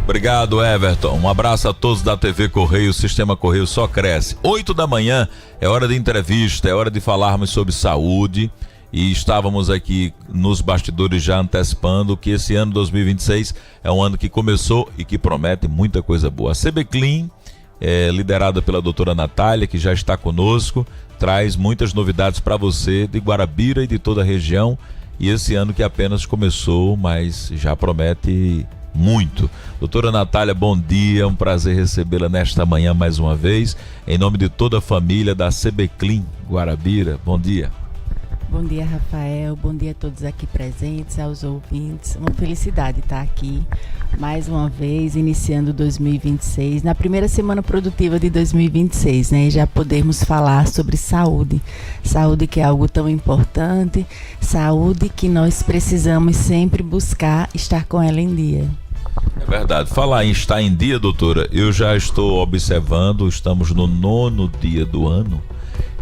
Obrigado, Everton. Um abraço a todos da TV Correio. O Sistema Correio só cresce. 8 da manhã é hora de entrevista, é hora de falarmos sobre saúde. E estávamos aqui nos bastidores já antecipando que esse ano 2026 é um ano que começou e que promete muita coisa boa. A CB Clean, liderada pela doutora Natália, que já está conosco, traz muitas novidades para você de Guarabira e de toda a região. E esse ano que apenas começou, mas já promete muito. Doutora Natália, bom dia, é um prazer recebê-la nesta manhã mais uma vez, em nome de toda a família da CB Clean Guarabira. Bom dia. Bom dia, Rafael, bom dia a todos aqui presentes, aos ouvintes. Uma felicidade estar aqui mais uma vez, iniciando 2026, na primeira semana produtiva de 2026, né? E já podermos falar sobre saúde. Saúde que é algo tão importante, saúde que nós precisamos sempre buscar estar com ela em dia. É verdade. Falar em estar em dia, doutora, eu já estou observando, estamos no 9º dia do ano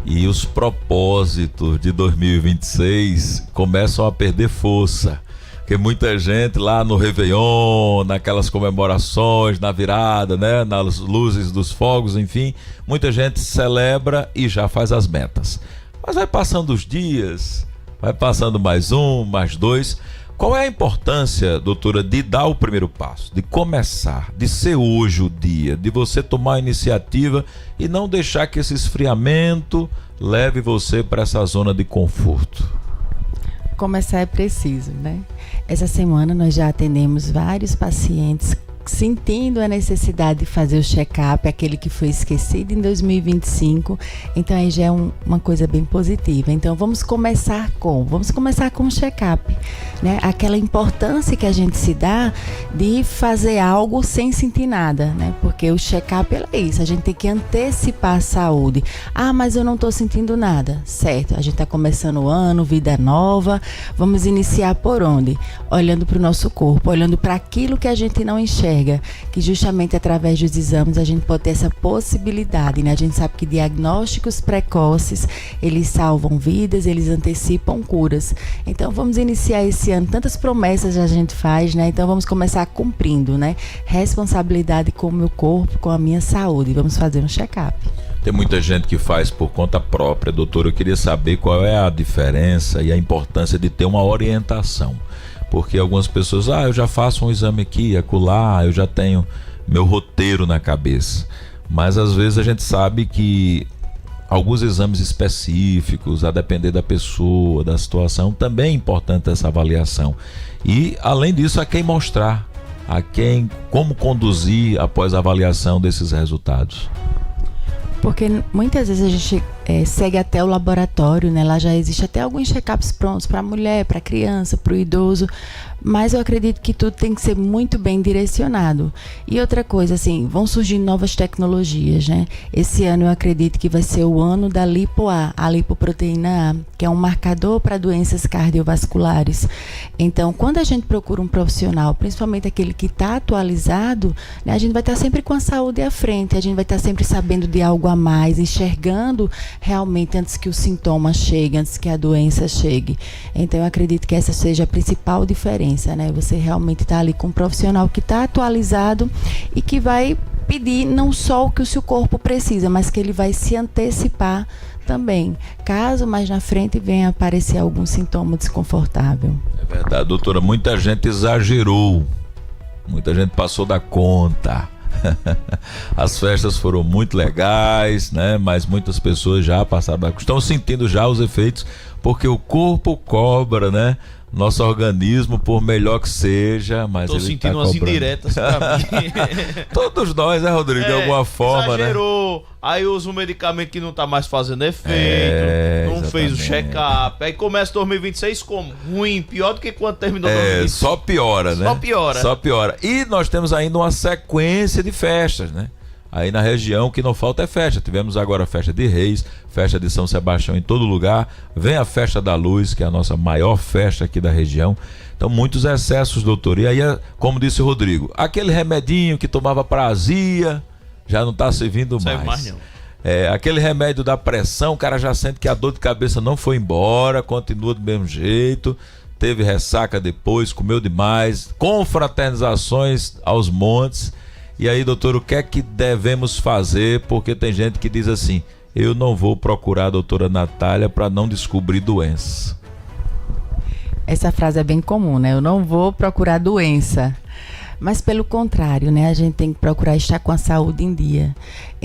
e os propósitos de 2026 começam a perder força. Porque muita gente lá no Réveillon, naquelas comemorações, na virada, né, nas luzes dos fogos, enfim, muita gente celebra e já faz as metas. Mas vai passando os dias, vai passando mais um, mais dois. Qual é a importância, doutora, de dar o primeiro passo, de começar, de ser hoje o dia, de você tomar a iniciativa e não deixar que esse esfriamento leve você para essa zona de conforto? Começar é preciso, né? Essa semana nós já atendemos vários pacientes sentindo a necessidade de fazer o check-up, aquele que foi esquecido em 2025, então aí já é uma coisa bem positiva. Então vamos começar com o check-up, né? Aquela importância que a gente se dá de fazer algo sem sentir nada, né? Porque o check-up é isso, a gente tem que antecipar a saúde. Ah, mas eu não estou sentindo nada, certo? A gente está começando o ano, vida nova, vamos iniciar por onde? Olhando para o nosso corpo, olhando para aquilo que a gente não enxerga, que justamente através dos exames a gente pode ter essa possibilidade, né? A gente sabe que diagnósticos precoces, eles salvam vidas, eles antecipam curas. Então vamos iniciar esse ano, tantas promessas a gente faz, né? Então vamos começar cumprindo, né? Responsabilidade com o meu corpo, com a minha saúde. Vamos fazer um check-up. Tem muita gente que faz por conta própria, doutor. Eu queria saber qual é a diferença e a importância de ter uma orientação. Porque algumas pessoas, eu já faço um exame aqui, acolá, eu já tenho meu roteiro na cabeça. Mas às vezes a gente sabe que alguns exames específicos, a depender da pessoa, da situação, também é importante essa avaliação. E além disso, a quem mostrar, como conduzir após a avaliação desses resultados. Porque muitas vezes a gente segue até o laboratório, né? Lá já existe até alguns check-ups prontos para a mulher, para a criança, para o idoso, mas eu acredito que tudo tem que ser muito bem direcionado. E outra coisa, assim, vão surgindo novas tecnologias, né? Esse ano eu acredito que vai ser o ano da lipo-A, a lipoproteína A, que é um marcador para doenças cardiovasculares. Então, quando a gente procura um profissional, principalmente aquele que está atualizado, né, a gente vai estar sempre com a saúde à frente, a gente vai estar sempre sabendo de algo a mais, enxergando realmente antes que o sintoma chegue, antes que a doença chegue. Então eu acredito que essa seja a principal diferença, né? Você realmente está ali com um profissional que está atualizado e que vai pedir não só o que o seu corpo precisa, mas que ele vai se antecipar também, caso mais na frente venha aparecer algum sintoma desconfortável. É verdade, doutora, muita gente exagerou, muita gente passou da conta. As festas foram muito legais, né? Mas muitas pessoas já passaram, estão sentindo já os efeitos, porque o corpo cobra, né? Nosso organismo, por melhor que seja, mas tô ele sentindo umas indiretas pra mim. Todos nós, né, Rodrigo? De alguma forma, exagerou, né? Aí usa um medicamento que não tá mais fazendo efeito, não fez o check-up. Aí começa 2026 como? Ruim, pior do que quando terminou 2026. Só piora, né? Só piora. E nós temos ainda uma sequência de festas, né? Aí na região, o que não falta é festa. Tivemos agora a festa de Reis, festa de São Sebastião em todo lugar. Vem a festa da Luz, que é a nossa maior festa aqui da região. Então, muitos excessos, doutor. E aí, como disse o Rodrigo, aquele remedinho que tomava para azia, já não está servindo mais. Não. Aquele remédio da pressão, o cara já sente que a dor de cabeça não foi embora, continua do mesmo jeito. teve ressaca depois, comeu demais, confraternizações aos montes. E aí, doutor, o que é que devemos fazer? Porque tem gente que diz assim: eu não vou procurar a doutora Natália para não descobrir doença. Essa frase é bem comum, né? Eu não vou procurar doença. Mas pelo contrário, né? A gente tem que procurar estar com a saúde em dia.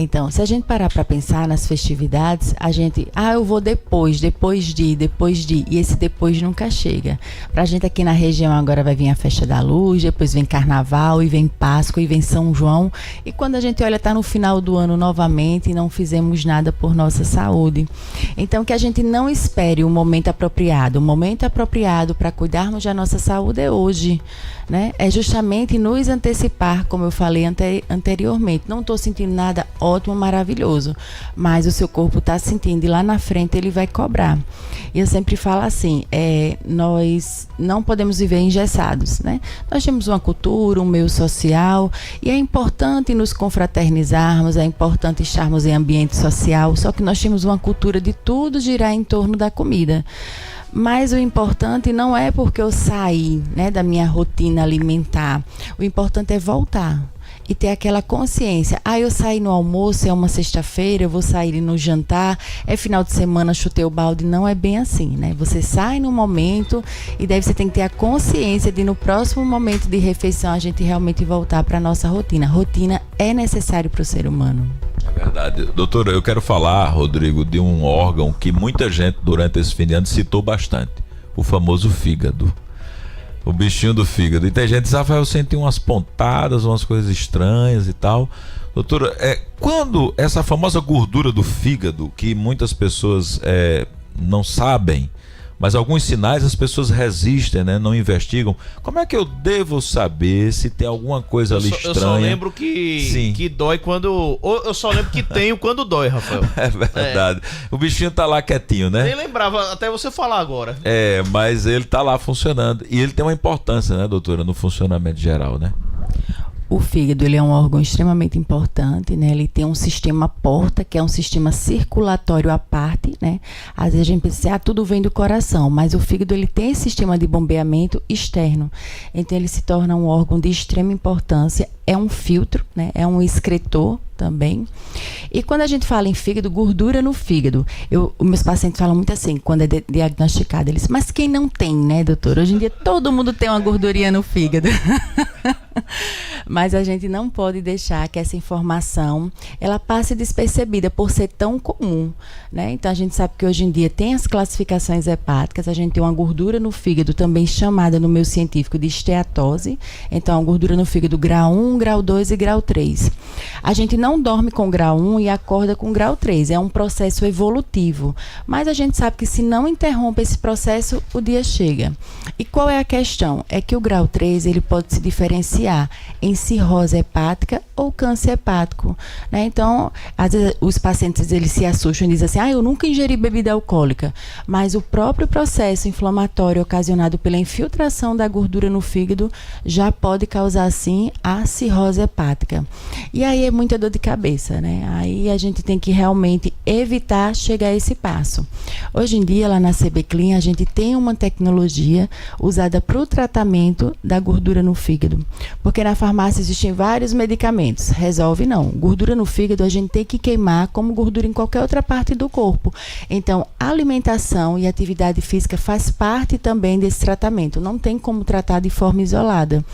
Então, se a gente parar para pensar nas festividades, a gente, eu vou depois de, e esse depois nunca chega. Pra gente aqui na região agora vai vir a Festa da Luz, depois vem Carnaval, e vem Páscoa, e vem São João. E quando a gente olha, tá no final do ano novamente e não fizemos nada por nossa saúde. Então, que a gente não espere o momento apropriado. O momento apropriado para cuidarmos da nossa saúde é hoje, né? É justamente nos antecipar, como eu falei anteriormente. Não estou sentindo nada ótimo, maravilhoso, mas o seu corpo está sentindo e lá na frente ele vai cobrar. E eu sempre falo assim, nós não podemos viver engessados, né? Nós temos uma cultura, um meio social, e é importante nos confraternizarmos, é importante estarmos em ambiente social, só que nós temos uma cultura de tudo girar em torno da comida. Mas o importante não é porque eu saí, né, da minha rotina alimentar. O importante é voltar e ter aquela consciência. Eu saí no almoço, é uma sexta-feira, eu vou sair no jantar, é final de semana, chutei o balde. Não é bem assim, né? Você sai no momento e daí você tem que ter a consciência de no próximo momento de refeição a gente realmente voltar para a nossa rotina. Rotina é necessário para o ser humano. É verdade. Doutora, eu quero falar, Rodrigo, de um órgão que muita gente durante esse fim de ano citou bastante. O famoso fígado. O bichinho do fígado. E tem gente que diz, Rafael, eu senti umas pontadas, umas coisas estranhas e tal. Doutora, quando essa famosa gordura do fígado, que muitas pessoas não sabem, mas alguns sinais as pessoas resistem, né? Não investigam. Como é que eu devo saber se tem alguma coisa ali estranha? Eu só lembro que dói quando... Eu só lembro que tenho quando dói, Rafael. É verdade. O bichinho tá lá quietinho, né? Nem lembrava, até você falar agora. Mas ele tá lá funcionando. E ele tem uma importância, né, doutora, no funcionamento geral, né? O fígado, ele é um órgão extremamente importante, né? Ele tem um sistema porta, que é um sistema circulatório à parte, né? Às vezes a gente pensa, tudo vem do coração, mas o fígado, ele tem esse sistema de bombeamento externo. Então, ele se torna um órgão de extrema importância, é um filtro, né? É um excretor também. E quando a gente fala em fígado, gordura no fígado, os meus pacientes falam muito assim, quando é diagnosticado, eles, mas quem não tem, né, doutor? Hoje em dia todo mundo tem uma gordurinha no fígado. Mas a gente não pode deixar que essa informação ela passe despercebida por ser tão comum, né? Então a gente sabe que hoje em dia tem as classificações hepáticas, a gente tem uma gordura no fígado também chamada no meio científico de esteatose, então a gordura no fígado grau 1, grau 2 e grau 3. A gente não dorme com grau 1 e acorda com grau 3, é um processo evolutivo, mas a gente sabe que se não interrompe esse processo, o dia chega. E qual é a questão? É que o grau 3 ele pode se diferenciar em cirrose hepática ou câncer hepático, né? Então, às vezes os pacientes eles se assustam e dizem assim, eu nunca ingeri bebida alcoólica, mas o próprio processo inflamatório ocasionado pela infiltração da gordura no fígado já pode causar, sim, a cirrose hepática. E aí é muita dor de cabeça, né? Aí a gente tem que realmente evitar chegar a esse passo. Hoje em dia, lá na CB Clean, a gente tem uma tecnologia usada para o tratamento da gordura no fígado, porque na farmácia existem vários medicamentos, resolve não. Gordura no fígado a gente tem que queimar como gordura em qualquer outra parte do corpo. Então, alimentação e atividade física faz parte também desse tratamento, não tem como tratar de forma isolada.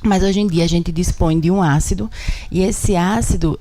Mas hoje em dia a gente dispõe de um ácido e esse ácido,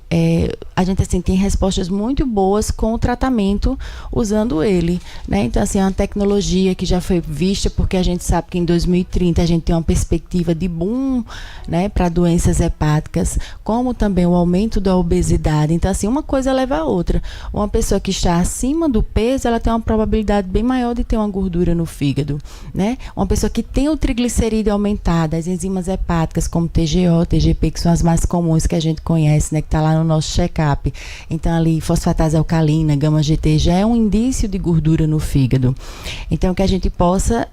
a gente assim, tem respostas muito boas com o tratamento usando ele, né? Então assim, é uma tecnologia que já foi vista porque a gente sabe que em 2030 a gente tem uma perspectiva de boom, né, para doenças hepáticas, como também o aumento da obesidade. Então assim, uma coisa leva a outra. Uma pessoa que está acima do peso, ela tem uma probabilidade bem maior de ter uma gordura no fígado, né? Uma pessoa que tem o triglicerídeo aumentado, as enzimas hepáticas como TGO, TGP, que são as mais comuns que a gente conhece, né, que está lá no nosso check-up. Então, ali, fosfatase alcalina, gama-GT, já é um indício de gordura no fígado. Então, que a gente possa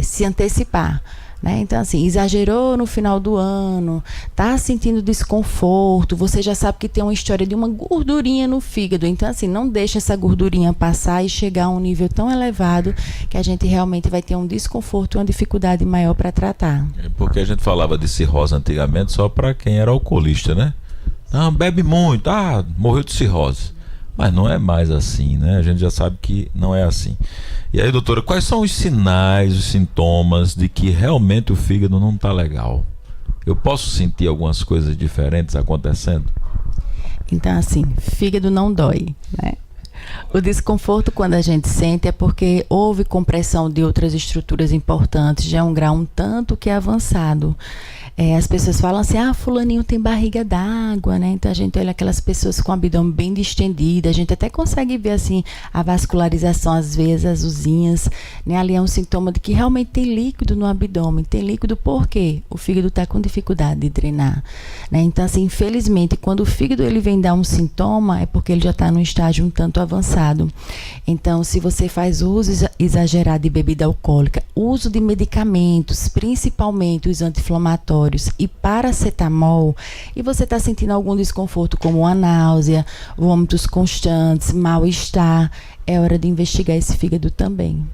se antecipar, né? Então, assim, exagerou no final do ano, tá sentindo desconforto, você já sabe que tem uma história de uma gordurinha no fígado. Então, assim, não deixa essa gordurinha passar e chegar a um nível tão elevado que a gente realmente vai ter um desconforto, uma dificuldade maior para tratar. Porque a gente falava de cirrose antigamente só para quem era alcoolista, né? Não, bebe muito, morreu de cirrose. Mas não é mais assim, né? A gente já sabe que não é assim. E aí, doutora, quais são os sinais, os sintomas de que realmente o fígado não está legal? Eu posso sentir algumas coisas diferentes acontecendo? Então, assim, fígado não dói, né? O desconforto, quando a gente sente, é porque houve compressão de outras estruturas importantes, já é um grau um tanto que avançado. As pessoas falam assim, fulaninho tem barriga d'água, né? Então a gente olha aquelas pessoas com o abdômen bem distendido, a gente até consegue ver assim a vascularização, as veias azulzinhas, né? Ali é um sintoma de que realmente tem líquido no abdômen. Tem líquido por quê? O fígado está com dificuldade de drenar, né? Então, assim, infelizmente, quando o fígado ele vem dar um sintoma, é porque ele já está num estágio um tanto avançado. Então, se você faz uso exagerado de bebida alcoólica, uso de medicamentos, principalmente os anti-inflamatórios, e paracetamol, e você está sentindo algum desconforto como uma náusea, vômitos constantes, mal-estar, é hora de investigar esse fígado também.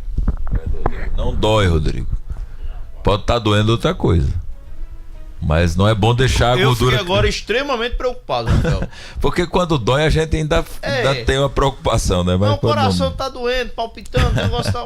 Não dói, Rodrigo. Pode estar doendo outra coisa, mas não é bom deixar a gordura... Eu fiquei agora extremamente preocupado, Rafael. Porque quando dói a gente ainda tem uma preocupação, né? Mas não, o coração tá doendo, palpitando, o negócio tá...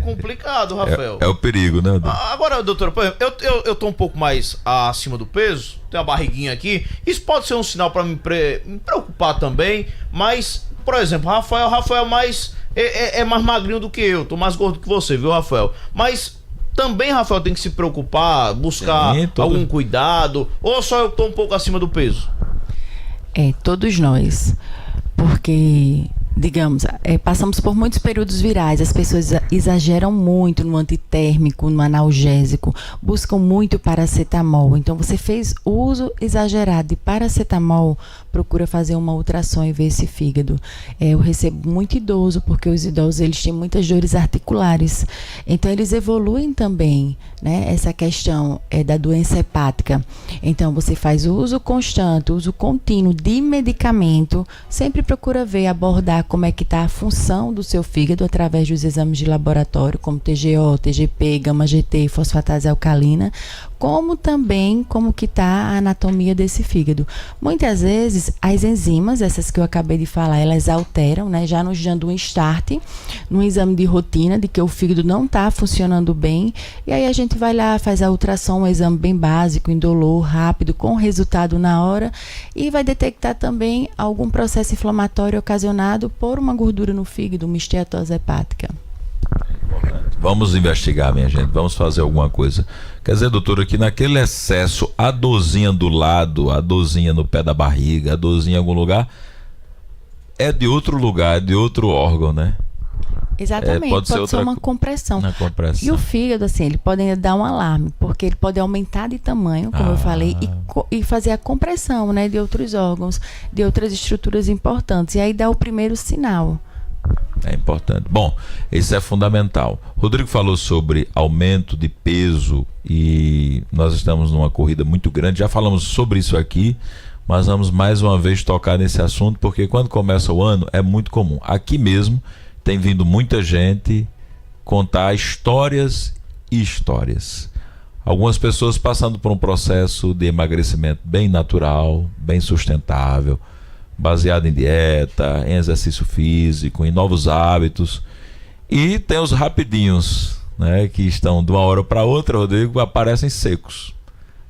complicado, Rafael. É o perigo, né? Agora, doutor, por exemplo, eu tô um pouco mais acima do peso, tenho uma barriguinha aqui. Isso pode ser um sinal para me preocupar também. Mas, por exemplo, Rafael é mais magrinho do que eu. Tô mais gordo que você, viu, Rafael? Mas também, Rafael, tem que se preocupar, buscar algum cuidado. Ou só eu tô um pouco acima do peso? Todos nós. Porque... digamos, passamos por muitos períodos virais, as pessoas exageram muito no antitérmico, no analgésico, buscam muito paracetamol. Então, você fez uso exagerado de paracetamol, procura fazer uma ultrassom e ver esse fígado. Eu recebo muito idoso, porque os idosos eles têm muitas dores articulares. Então, eles evoluem também, né? Essa questão da doença hepática. Então, você faz uso constante, uso contínuo de medicamento, sempre procura ver, abordar como é que está a função do seu fígado através dos exames de laboratório, como TGO, TGP, gama-GT, fosfatase alcalina, como também como que está a anatomia desse fígado. Muitas vezes, as enzimas, essas que eu acabei de falar, elas alteram, né, já nos dando um start, num exame de rotina, de que o fígado não está funcionando bem, e aí a gente vai lá, faz a ultrassom, um exame bem básico, indolor, rápido, com resultado na hora, e vai detectar também algum processo inflamatório ocasionado por uma gordura no fígado, uma esteatose hepática. Vamos investigar, minha gente, vamos fazer alguma coisa. Quer dizer, doutora, que naquele excesso, a dorzinha do lado, a dorzinha no pé da barriga, a dorzinha em algum lugar, é de outro lugar, é de outro órgão, né? Exatamente, pode ser uma compressão. E o fígado, assim, ele pode ainda dar um alarme, porque ele pode aumentar de tamanho, como eu falei, e fazer a compressão, né, de outros órgãos, de outras estruturas importantes. E aí dá o primeiro sinal. É importante. Bom, isso é fundamental. Rodrigo falou sobre aumento de peso e nós estamos numa corrida muito grande. Já falamos sobre isso aqui, mas vamos mais uma vez tocar nesse assunto, porque quando começa o ano é muito comum. Aqui mesmo tem vindo muita gente contar histórias e histórias. Algumas pessoas passando por um processo de emagrecimento bem natural, bem sustentável, baseado em dieta, em exercício físico, em novos hábitos. E tem os rapidinhos, né, que estão de uma hora para outra, Rodrigo, aparecem secos,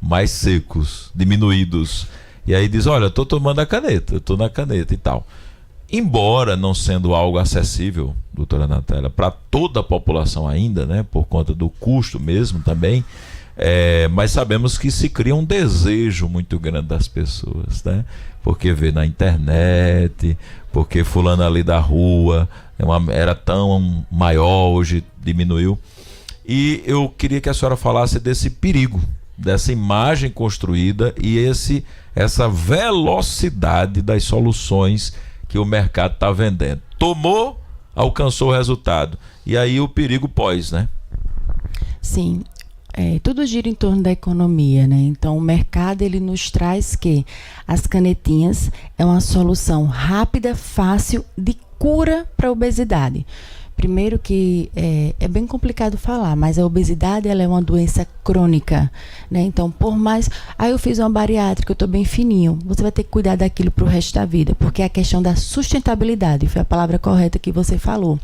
mais secos, diminuídos. E aí diz, olha, eu estou tomando a caneta, eu estou na caneta e tal. Embora não sendo algo acessível, doutora Natália, para toda a população ainda, né, por conta do custo mesmo também, mas sabemos que se cria um desejo muito grande das pessoas, né? Porque vê na internet, porque fulano ali da rua era tão maior, hoje diminuiu. E eu queria que a senhora falasse desse perigo, dessa imagem construída e essa velocidade das soluções que o mercado está vendendo. Tomou, alcançou o resultado. E aí o perigo pós, né? Sim. tudo gira em torno da economia, né? Então, o mercado ele nos traz que as canetinhas é uma solução rápida, fácil de cura para a obesidade. Primeiro que é bem complicado falar, mas a obesidade ela é uma doença crônica, né? Então, por mais... eu fiz uma bariátrica, eu estou bem fininho. Você vai ter que cuidar daquilo para o resto da vida, porque é a questão da sustentabilidade, foi a palavra correta que você falou,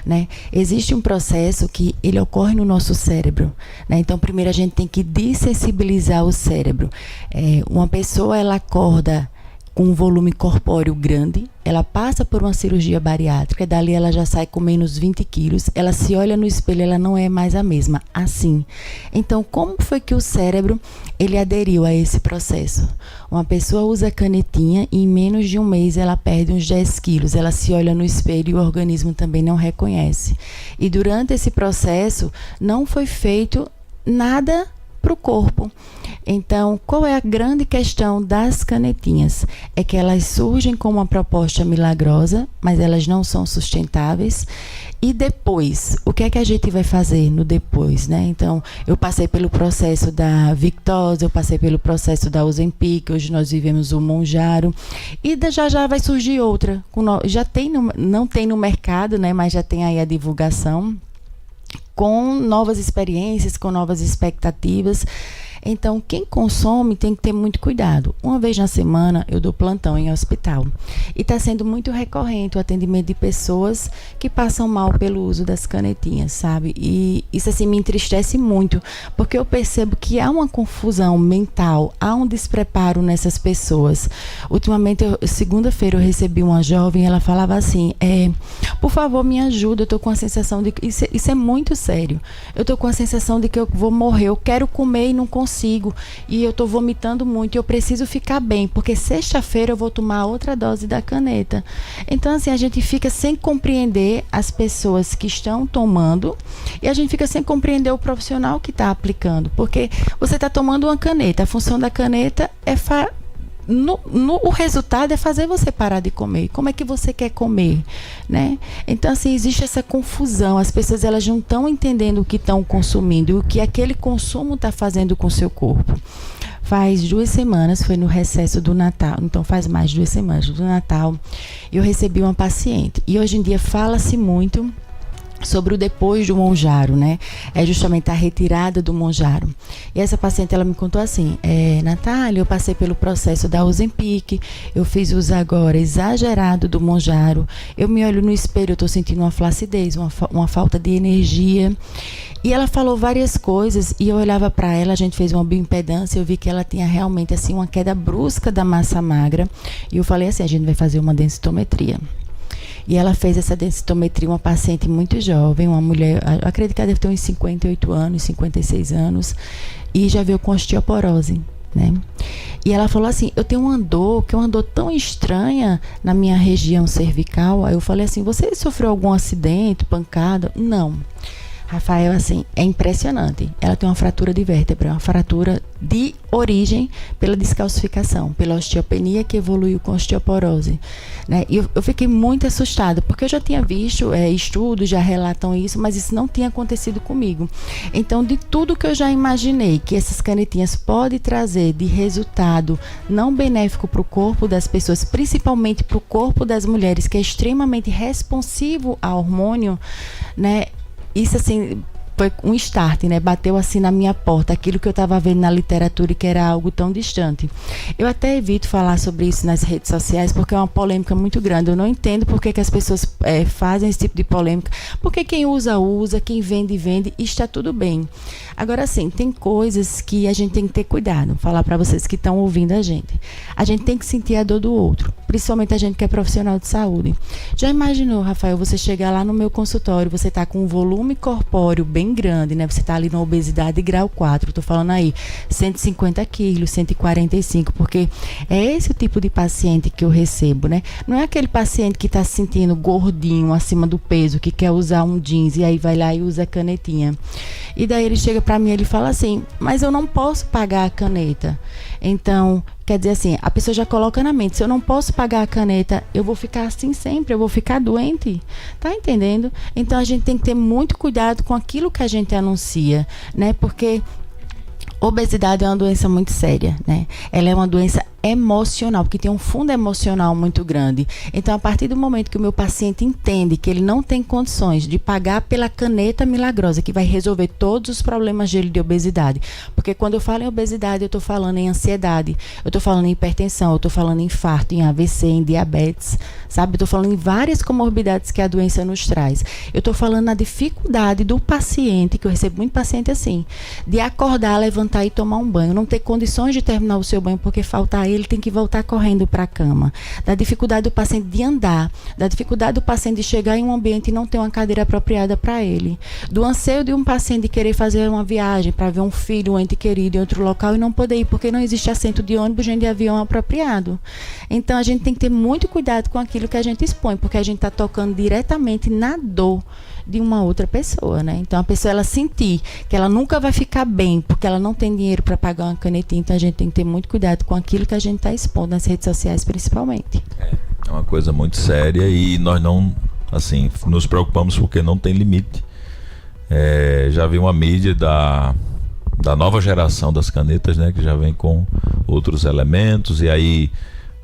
né? Existe um processo que ele ocorre no nosso cérebro, né? Então, primeiro a gente tem que dessensibilizar o cérebro. Uma pessoa, ela acorda com um volume corpóreo grande, ela passa por uma cirurgia bariátrica, dali ela já sai com menos 20 quilos, ela se olha no espelho, ela não é mais a mesma, assim. Então, como foi que o cérebro, ele aderiu a esse processo? Uma pessoa usa canetinha e em menos de um mês ela perde uns 10 quilos, ela se olha no espelho e o organismo também não reconhece. E durante esse processo, não foi feito nada para o corpo. Então, qual é a grande questão das canetinhas? É que elas surgem como uma proposta milagrosa, mas elas não são sustentáveis. E depois, o que é que a gente vai fazer no depois, né? Então, eu passei pelo processo da Victoza, eu passei pelo processo da Ozempic, hoje nós vivemos o Mounjaro, e já vai surgir outra. Já tem, não tem no mercado, né? Mas já tem aí a divulgação, com novas experiências, com novas expectativas. Então, quem consome tem que ter muito cuidado. Uma vez na semana, eu dou plantão em hospital. E está sendo muito recorrente o atendimento de pessoas que passam mal pelo uso das canetinhas, sabe? E isso, assim, me entristece muito, porque eu percebo que há uma confusão mental, há um despreparo nessas pessoas. Ultimamente, segunda-feira, eu recebi uma jovem, ela falava assim, por favor, me ajuda, eu estou com a sensação de... Isso é muito sério. Eu estou com a sensação de que eu vou morrer, eu quero comer e não consigo. E eu estou vomitando muito, eu preciso ficar bem, porque sexta-feira eu vou tomar outra dose da caneta. Então, assim, a gente fica sem compreender as pessoas que estão tomando e a gente fica sem compreender o profissional que está aplicando, porque você está tomando uma caneta, a função da caneta é o resultado é fazer você parar de comer. Como é que você quer comer, né? Então, assim, existe essa confusão. As pessoas, elas não estão entendendo o que estão consumindo, o que aquele consumo está fazendo com o seu corpo. Faz 2 semanas, foi no recesso do Natal, então faz mais de 2 semanas do Natal, eu recebi uma paciente. E hoje em dia fala-se muito sobre o depois do Mounjaro, né? É justamente a retirada do Mounjaro. E essa paciente, ela me contou assim, Natália, eu passei pelo processo da Ozempic, eu fiz uso agora exagerado do Mounjaro, eu me olho no espelho, eu tô sentindo uma flacidez, uma falta de energia. E ela falou várias coisas e eu olhava para ela, a gente fez uma bioimpedância, eu vi que ela tinha realmente assim uma queda brusca da massa magra e eu falei assim, a gente vai fazer uma densitometria. E ela fez essa densitometria, uma paciente muito jovem, uma mulher, acredito que ela deve ter uns 58 anos, 56 anos, e já veio com osteoporose, né? E ela falou assim, eu tenho uma dor, que é uma dor tão estranha na minha região cervical. Aí eu falei assim, você sofreu algum acidente, pancada? Não. Rafael, assim, é impressionante. Ela tem uma fratura de vértebra, uma fratura de origem pela descalcificação, pela osteopenia que evoluiu com osteoporose, né? E eu fiquei muito assustada, porque eu já tinha visto estudos, já relatam isso, mas isso não tinha acontecido comigo. Então, de tudo que eu já imaginei que essas canetinhas podem trazer de resultado não benéfico para o corpo das pessoas, principalmente para o corpo das mulheres, que é extremamente responsivo a hormônio, né? Isso, assim, foi um start, né? Bateu assim na minha porta, aquilo que eu estava vendo na literatura e que era algo tão distante. Eu até evito falar sobre isso nas redes sociais, porque é uma polêmica muito grande. Eu não entendo por que as pessoas fazem esse tipo de polêmica, porque quem usa, quem vende, vende, e está tudo bem. Agora, sim, tem coisas que a gente tem que ter cuidado. Falar para vocês que estão ouvindo a gente. A gente tem que sentir a dor do outro, principalmente a gente que é profissional de saúde. Já imaginou, Rafael, você chegar lá no meu consultório, você está com um volume corpóreo bem grande, né? Você está ali na obesidade grau 4, estou falando aí 150 quilos, 145, porque é esse o tipo de paciente que eu recebo, né? Não é aquele paciente que está se sentindo gordinho, acima do peso, que quer usar um jeans e aí vai lá e usa a canetinha. E daí ele chega para mim e ele fala assim, mas eu não posso pagar a caneta. Então, quer dizer assim, a pessoa já coloca na mente, se eu não posso pagar a caneta, eu vou ficar assim sempre, eu vou ficar doente. Tá entendendo? Então, a gente tem que ter muito cuidado com aquilo que a gente anuncia, né? Porque Obesidade é uma doença muito séria, né? Ela é uma doença emocional, porque tem um fundo emocional muito grande. Então, a partir do momento que o meu paciente entende que ele não tem condições de pagar pela caneta milagrosa, que vai resolver todos os problemas dele de obesidade, porque quando eu falo em obesidade, eu estou falando em ansiedade, eu estou falando em hipertensão, eu estou falando em infarto, em AVC, em diabetes, sabe? Eu estou falando em várias comorbidades que a doença nos traz. Eu estou falando na dificuldade do paciente, que eu recebo muito paciente assim, de acordar, levantar e tomar um banho, não ter condições de terminar o seu banho porque falta a ele tem que voltar correndo para a cama, da dificuldade do paciente de andar, da dificuldade do paciente de chegar em um ambiente e não ter uma cadeira apropriada para ele, do anseio de um paciente de querer fazer uma viagem para ver um filho, um ente querido em outro local e não poder ir porque não existe assento de ônibus nem de avião apropriado. Então a gente tem que ter muito cuidado com aquilo que a gente expõe, porque a gente está tocando diretamente na dor de uma outra pessoa, né? Então a pessoa, ela sentir que ela nunca vai ficar bem porque ela não tem dinheiro para pagar uma canetinha, então a gente tem que ter muito cuidado com aquilo que a gente está expondo nas redes sociais, principalmente. É uma coisa muito séria e nós não, assim, nos preocupamos porque não tem limite. Já vi uma mídia da nova geração das canetas, né, que já vem com outros elementos, e aí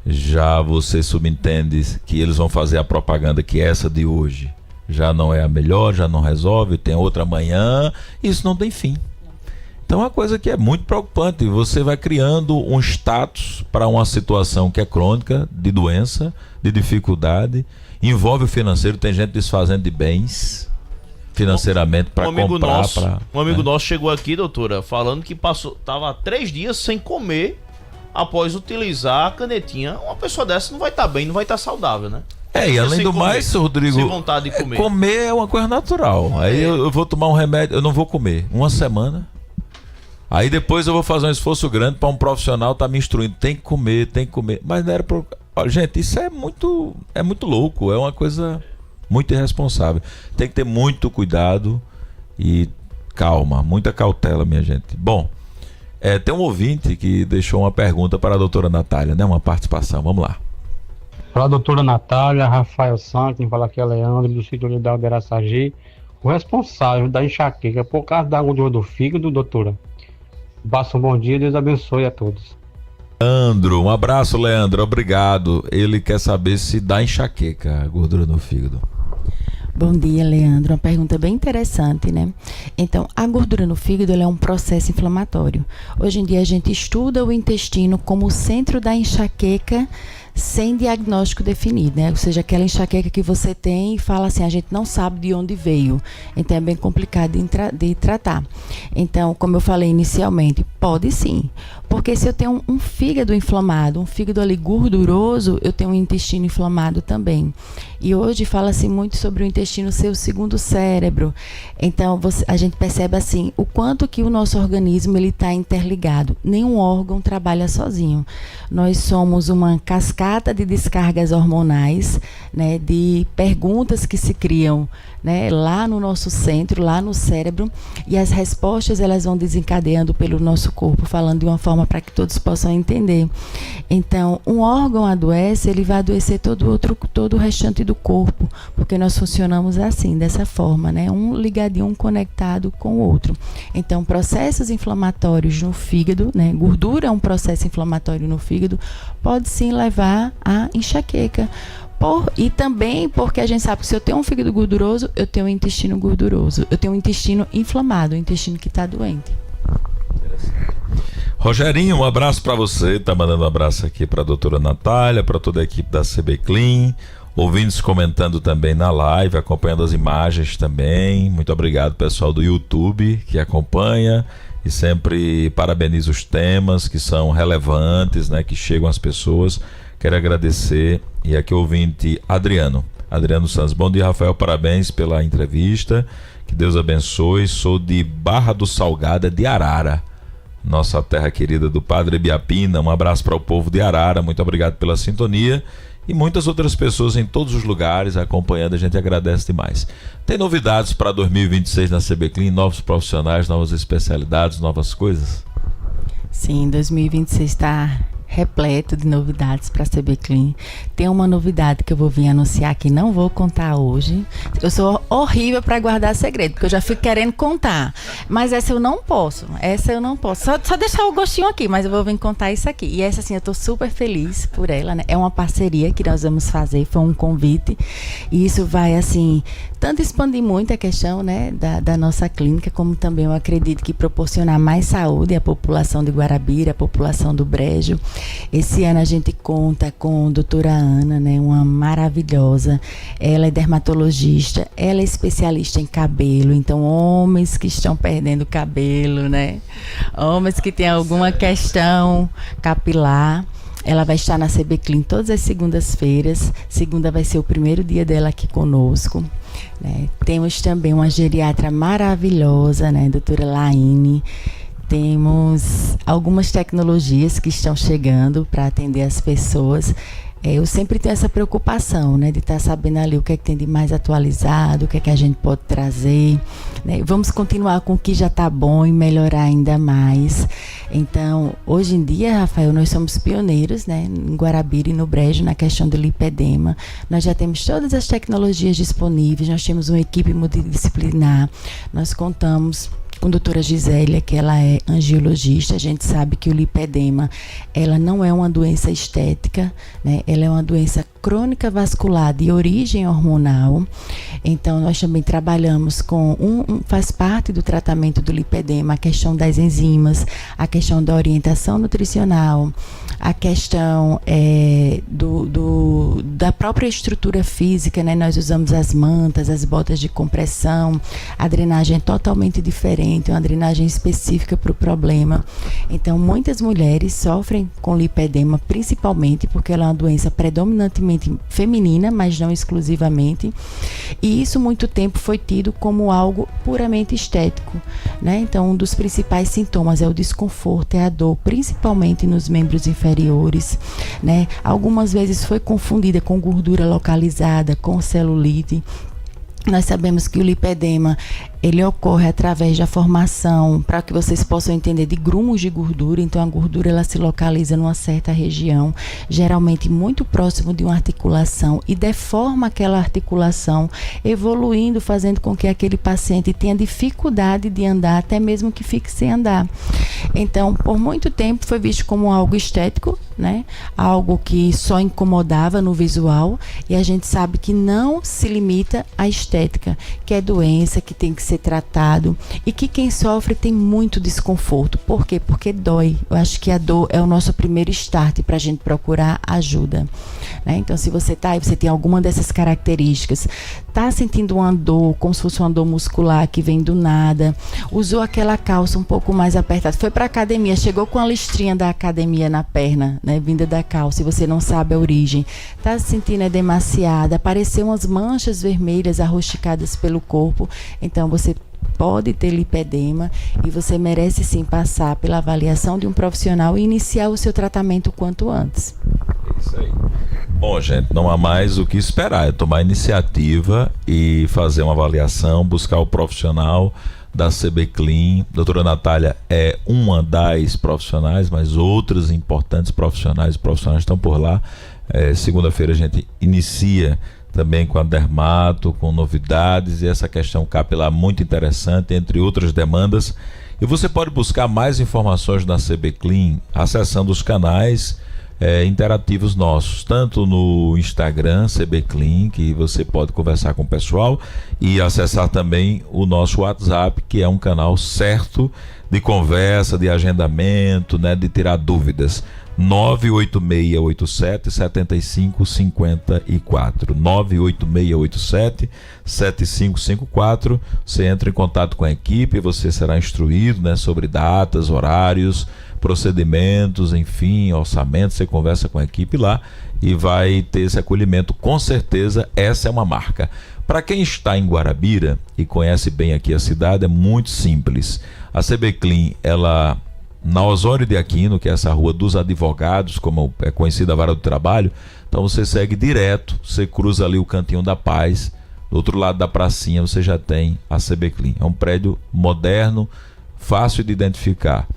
já você subentende que eles vão fazer a propaganda que essa de hoje já não é a melhor, já não resolve, tem outra amanhã, isso não tem fim. Então é uma coisa que é muito preocupante, você vai criando um status para uma situação que é crônica, de doença, de dificuldade, envolve o financeiro, tem gente desfazendo de bens financeiramente para comprar. Um amigo nosso chegou aqui, doutora, falando que estava 3 dias sem comer após utilizar a canetinha. Uma pessoa dessa não vai estar bem, não vai estar saudável, né? E além do mais, Rodrigo, sem vontade de comer. Comer é uma coisa natural. Aí eu vou tomar um remédio, eu não vou comer uma semana. Aí depois eu vou fazer um esforço grande para um profissional estar me instruindo. Tem que comer. Mas não era pra... Olha, gente, isso é muito louco. É uma coisa muito irresponsável. Tem que ter muito cuidado e calma, muita cautela, minha gente. Bom, tem um ouvinte que deixou uma pergunta para a doutora Natália, né? Uma participação. Vamos lá. Olá, doutora Natália, Rafael Santos, quem fala aqui é Leandro, do sítio Unidade de Araçagi. O responsável da enxaqueca por causa da gordura do fígado, doutora. Passa um bom dia, Deus abençoe a todos. Leandro, um abraço, Leandro, obrigado. Ele quer saber se dá enxaqueca, a gordura no fígado. Bom dia, Leandro. Uma pergunta bem interessante, né? Então, a gordura no fígado ela é um processo inflamatório. Hoje em dia a gente estuda o intestino como o centro da enxaqueca sem diagnóstico definido, né? Ou seja, aquela enxaqueca que você tem e fala assim, a gente não sabe de onde veio. Então é bem complicado de tratar. Então, como eu falei inicialmente, pode sim. Porque se eu tenho um fígado inflamado, um fígado ali gorduroso, eu tenho um intestino inflamado também. E hoje fala-se muito sobre o intestino ser o segundo cérebro. Então, a gente percebe assim, o quanto que o nosso organismo ele está interligado. Nenhum órgão trabalha sozinho. Nós somos uma cascata de descargas hormonais, né, de perguntas que se criam, né, lá no nosso centro, lá no cérebro, e as respostas elas vão desencadeando pelo nosso corpo, falando de uma forma para que todos possam entender. Então, um órgão adoece, ele vai adoecer todo o restante do corpo, porque nós funcionamos assim, dessa forma, né, um ligadinho, um conectado com o outro. Então, processos inflamatórios no fígado, né, gordura é um processo inflamatório no fígado, pode sim levar a enxaqueca. E também porque a gente sabe que se eu tenho um fígado gorduroso, eu tenho um intestino gorduroso. Eu tenho um intestino inflamado, um intestino que está doente. Rogerinho, um abraço para você. Tá mandando um abraço aqui para a doutora Natália, para toda a equipe da CB Clean. Ouvintes comentando também na live, acompanhando as imagens também. Muito obrigado, pessoal do YouTube que acompanha e sempre parabeniza os temas que são relevantes, né, que chegam às pessoas. Quero agradecer, e aqui o ouvinte Adriano Santos. Bom dia, Rafael, parabéns pela entrevista, que Deus abençoe. Sou de Barra do Salgada, de Arara, nossa terra querida do Padre Biapina. Um abraço para o povo de Arara, muito obrigado pela sintonia, e muitas outras pessoas em todos os lugares acompanhando, a gente agradece demais. Tem novidades para 2026 na CB Clean, novos profissionais, novas especialidades, novas coisas? Sim, 2026 está repleto de novidades para a CB Clean. Tem uma novidade que eu vou vir anunciar que não vou contar hoje. Eu sou horrível para guardar segredo, porque eu já fico querendo contar. Mas essa eu não posso. Só deixar o gostinho aqui, mas eu vou vir contar isso aqui. E essa, assim, eu estou super feliz por ela, né? É uma parceria que nós vamos fazer, foi um convite. E isso vai, assim, tanto expandir muito a questão, né, da nossa clínica, como também eu acredito que proporcionar mais saúde à população de Guarabira, à população do Brejo. Esse ano a gente conta com a doutora Ana, né, uma maravilhosa. Ela é dermatologista, ela é especialista em cabelo. Então, homens que estão perdendo cabelo, né? Homens que têm alguma questão capilar. Ela vai estar na CB Clean todas as segundas-feiras. Segunda vai ser o primeiro dia dela aqui conosco, né? Temos também uma geriatra maravilhosa, né, doutora Laine. Temos algumas tecnologias que estão chegando para atender as pessoas. Eu sempre tenho essa preocupação, né, de estar sabendo ali o que é que tem de mais atualizado, o que é que a gente pode trazer, né? Vamos continuar com o que já está bom e melhorar ainda mais. Então, hoje em dia, Rafael, nós somos pioneiros, né, em Guarabira e no Brejo na questão do lipedema. Nós já temos todas as tecnologias disponíveis, nós temos uma equipe multidisciplinar, nós contamos com a doutora Gisélia, que ela é angiologista. A gente sabe que o lipedema, ela não é uma doença estética, né? Ela é uma doença crônica vascular de origem hormonal. Então, nós também trabalhamos com faz parte do tratamento do lipedema a questão das enzimas, a questão da orientação nutricional, a questão da própria estrutura física, né? Nós usamos as mantas, as botas de compressão, a drenagem é totalmente diferente, uma drenagem específica para o problema. Então, muitas mulheres sofrem com lipedema, principalmente porque ela é uma doença predominantemente feminina, mas não exclusivamente. E isso muito tempo foi tido como algo puramente estético, né? Então, um dos principais sintomas é o desconforto, é a dor, principalmente nos membros inferiores, né? Algumas vezes foi confundida com gordura localizada, com celulite. Nós sabemos que o lipedema, ele ocorre através da formação, para que vocês possam entender, de grumos de gordura. Então, a gordura, ela se localiza numa certa região, geralmente muito próximo de uma articulação, e deforma aquela articulação, evoluindo, fazendo com que aquele paciente tenha dificuldade de andar, até mesmo que fique sem andar. Então, por muito tempo foi visto como algo estético, né? Algo que só incomodava no visual, e a gente sabe que não se limita à estética, que é doença, que tem que ser tratado, e que quem sofre tem muito desconforto. Por quê? Porque dói. Eu acho que a dor é o nosso primeiro start para a gente procurar ajuda, né? Então, se você tá aí, você tem alguma dessas características, tá sentindo uma dor, como se fosse uma dor muscular que vem do nada, usou aquela calça um pouco mais apertada, foi para academia, chegou com a listrinha da academia na perna, né, vinda da calça, e você não sabe a origem, tá se sentindo demasiada, apareceu umas manchas vermelhas arrosticadas pelo corpo, então você pode ter lipedema e você merece sim passar pela avaliação de um profissional e iniciar o seu tratamento o quanto antes. Isso aí. Bom, gente, não há mais o que esperar, é tomar iniciativa e fazer uma avaliação, buscar o profissional da CB Clean. Doutora Natália é uma das profissionais, mas outras importantes profissionais estão por lá. Segunda-feira a gente inicia também com a dermato, com novidades e essa questão capilar muito interessante, entre outras demandas. E você pode buscar mais informações na CB Clean acessando os canais interativos nossos, tanto no Instagram CB Clean, que você pode conversar com o pessoal, e acessar também o nosso WhatsApp, que é um canal certo de conversa, de agendamento, né, de tirar dúvidas. 98687-7554 98687-7554. Você entra em contato com a equipe, você será instruído, né, sobre datas, horários, procedimentos, enfim, orçamento. Você conversa com a equipe lá e vai ter esse acolhimento. Com certeza, essa é uma marca. Para quem está em Guarabira e conhece bem aqui a cidade, é muito simples. A CB Clean, ela, na Osório de Aquino, que é essa rua dos advogados, como é conhecida a Vara do Trabalho, então você segue direto, você cruza ali o Cantinho da Paz, do outro lado da pracinha você já tem a CB Clean. É um prédio moderno, fácil de identificar.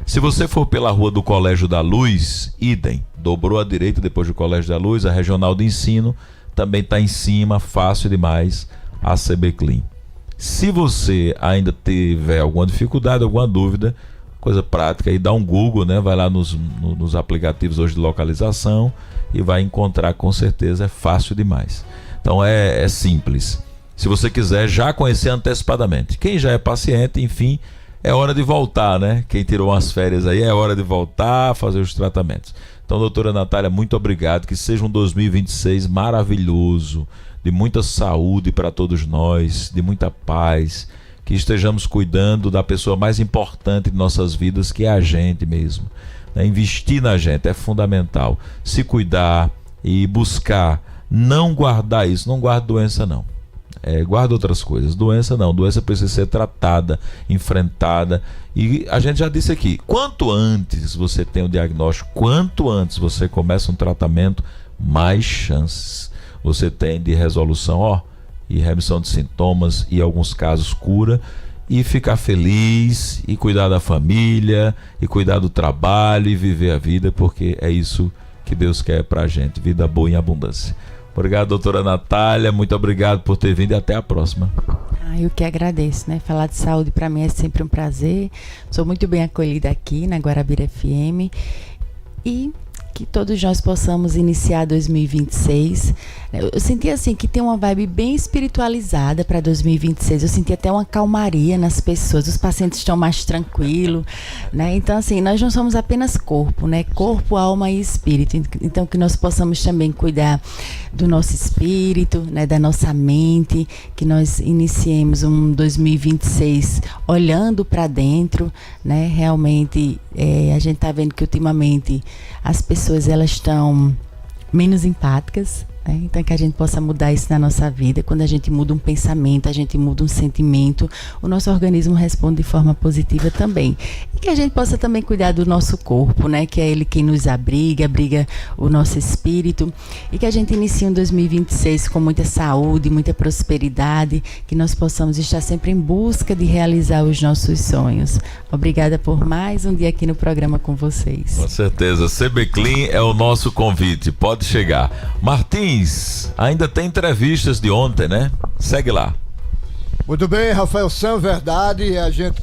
Se você for pela Rua do Colégio da Luz, idem, dobrou à direita depois do Colégio da Luz, a Regional de Ensino também está em cima, fácil demais, a CB Clean. Se você ainda tiver alguma dificuldade, alguma dúvida, coisa prática, aí dá um Google, né? Vai lá nos aplicativos hoje de localização e vai encontrar, com certeza, é fácil demais. Então é simples. Se você quiser já conhecer antecipadamente. Quem já é paciente, enfim, é hora de voltar, né? Quem tirou umas férias aí, é hora de voltar a fazer os tratamentos. Então, doutora Natália, muito obrigado. Que seja um 2026 maravilhoso, de muita saúde para todos nós, de muita paz, que estejamos cuidando da pessoa mais importante de nossas vidas, que é a gente mesmo. Investir na gente é fundamental. Se cuidar e buscar não guardar isso. Não guarda doença, não. Guarda outras coisas. Doença não. Doença precisa ser tratada, enfrentada. E a gente já disse aqui, quanto antes você tem o diagnóstico, quanto antes você começa um tratamento, mais chances você tem de resolução, e remissão de sintomas, e em alguns casos cura, e ficar feliz, e cuidar da família, e cuidar do trabalho, e viver a vida, porque é isso que Deus quer pra gente, vida boa em abundância. Obrigado, doutora Natália, muito obrigado por ter vindo e até a próxima. Eu que agradeço, né? Falar de saúde para mim é sempre um prazer. Sou muito bem acolhida aqui na Guarabira FM e que todos nós possamos iniciar 2026. Eu senti assim que tem uma vibe bem espiritualizada para 2026. Eu senti até uma calmaria nas pessoas. Os pacientes estão mais tranquilos, né? Então assim, nós não somos apenas corpo, né? Corpo, alma e espírito. Então que nós possamos também cuidar do nosso espírito, né? Da nossa mente, que nós iniciemos um 2026 olhando para dentro, né? Realmente a gente está vendo que ultimamente as pessoas elas estão menos empáticas, né? Então que a gente possa mudar isso na nossa vida. Quando a gente muda um pensamento, a gente muda um sentimento, o nosso organismo responde de forma positiva também. E que a gente possa também cuidar do nosso corpo, né? Que é ele quem nos abriga o nosso espírito. E que a gente inicie um 2026 com muita saúde, muita prosperidade, que nós possamos estar sempre em busca de realizar os nossos sonhos. Obrigada por mais um dia aqui no programa com vocês. Com certeza, CB Clean é o nosso convite, pode chegar. Martins, ainda tem entrevistas de ontem, né? Segue lá. Muito bem, Rafael San, verdade, a gente